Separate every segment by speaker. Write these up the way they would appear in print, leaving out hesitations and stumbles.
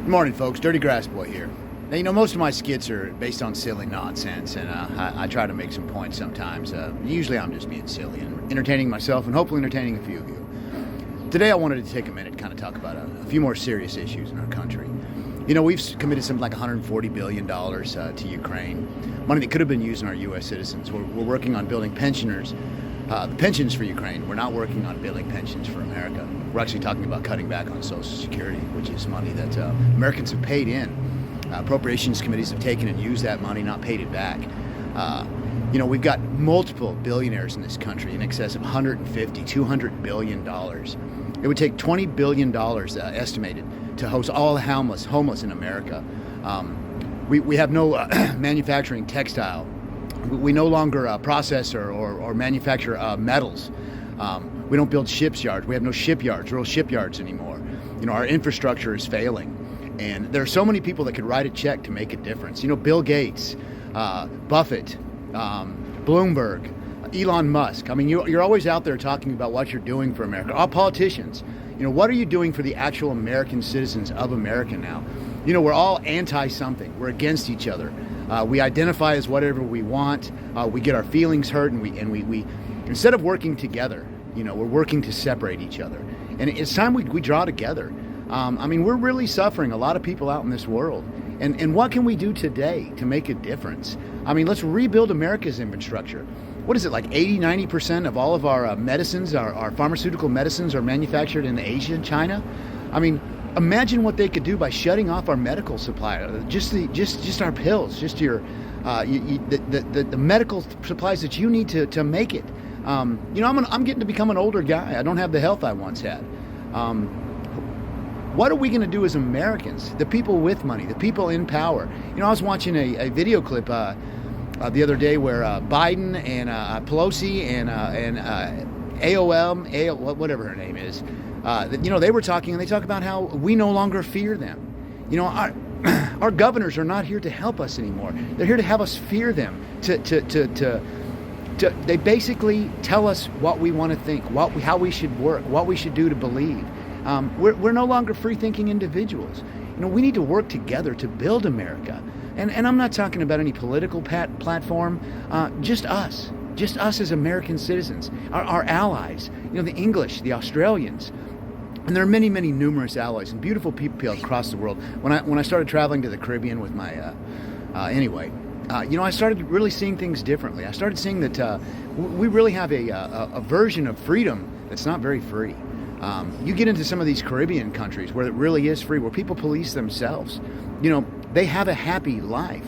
Speaker 1: Good morning, folks. Dirty Grass Boy here. Now, most of my skits are based on silly nonsense, and I try to make some points sometimes. Usually I'm just being silly and entertaining myself and hopefully entertaining a few of you. Today I wanted to take a minute to kind of talk about a few more serious issues in our country. We've committed something like $140 billion to Ukraine, money that could have been used on our U.S. citizens. We're working on building pensioners, the pensions for Ukraine. We're not working on building pensions for America. We're actually talking about cutting back on Social Security, which is money that Americans have paid in. Appropriations committees have taken and used that money, not paid it back. We've got multiple billionaires in this country, in excess of $150, $200 billion. It would take $20 billion estimated to host all the homeless in America. We have no manufacturing textile. We no longer process or manufacture metals. We don't build shipyards. We have no shipyards, real shipyards anymore. Our infrastructure is failing. And there are so many people that could write a check to make a difference. Bill Gates, Buffett, Bloomberg, Elon Musk. I mean, you're always out there talking about what you're doing for America. All politicians, what are you doing for the actual American citizens of America now? We're all anti-something. We're against each other. We identify as whatever we want. We get our feelings hurt, and we instead of working together, we're working to separate each other. And it's time we draw together. We're really suffering, a lot of people out in this world. And what can we do today to make a difference? Let's rebuild America's infrastructure. What is it, like 80-90% of all of our medicines, our pharmaceutical medicines, are manufactured in Asia and China? Imagine what they could do by shutting off our medical supply, just our pills, just the medical supplies that you need to make it. I'm getting to become an older guy. I don't have the health I once had. What are we going to do as Americans, the people with money, the people in power? I was watching a video clip the other day where Biden and Pelosi and AOL, whatever her name is, they were talking, and they talk about how we no longer fear them. Our governors are not here to help us anymore. They're here to have us fear them. They basically tell us what we want to think, how we should work, what we should do to believe. We're no longer free-thinking individuals. We need to work together to build America. And I'm not talking about any political platform, just us as American citizens, our allies, the English, the Australians. And there are many, many numerous allies and beautiful people across the world. When I started traveling to the Caribbean with my, I started really seeing things differently. I started seeing that we really have a version of freedom that's not very free. You get into some of these Caribbean countries where it really is free, where people police themselves. They have a happy life.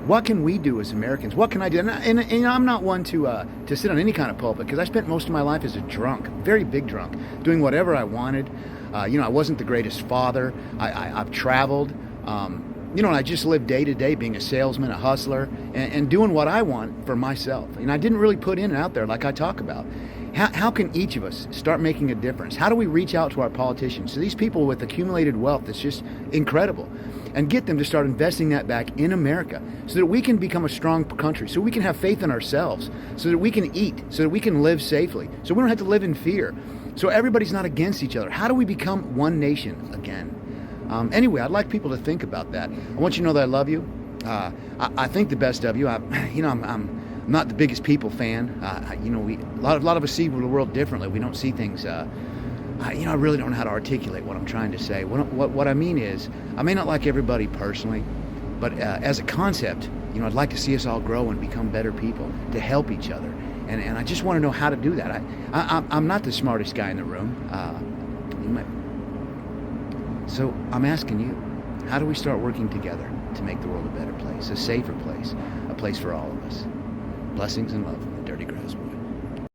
Speaker 1: What can we do as Americans? What can I do? And I'm not one to sit on any kind of pulpit, because I spent most of my life as a drunk, very big drunk, doing whatever I wanted. I wasn't the greatest father. I've traveled. And I just lived day to day being a salesman, a hustler, and doing what I want for myself. And I didn't really put in and out there like I talk about. How can each of us start making a difference? How do we reach out to our politicians, to these people with accumulated wealth that's just incredible, and get them to start investing that back in America so that we can become a strong country, so we can have faith in ourselves, so that we can eat, so that we can live safely, so we don't have to live in fear, so everybody's not against each other. How do we become one nation again? Anyway, I'd like people to think about that. I want you to know that I love you. I think the best of you. I'm not the biggest people fan. A lot of us see the world differently. We don't see things. I really don't know how to articulate what I'm trying to say. What I mean is, I may not like everybody personally, but as a concept, I'd like to see us all grow and become better people to help each other. And I just want to know how to do that. I'm not the smartest guy in the room. So I'm asking you, how do we start working together to make the world a better place, a safer place, a place for all of us? Blessings and love from the Dirty Grass Boy.